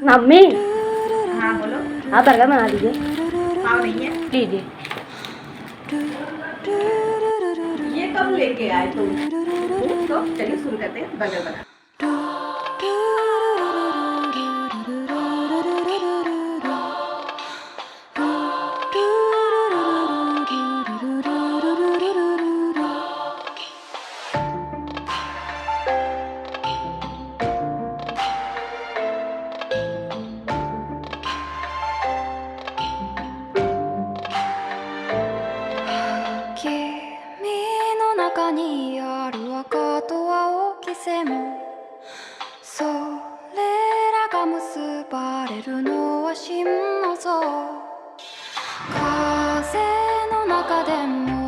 मम्मी हाँ बोलो। आप बर्गर बना दीजिए पाव नहीं है? लीजिए। ये कब लेके आए तुम? तो चलिए शुरू करते हैं बर्गर बना।それらが結ばれるのは真の像風の中でも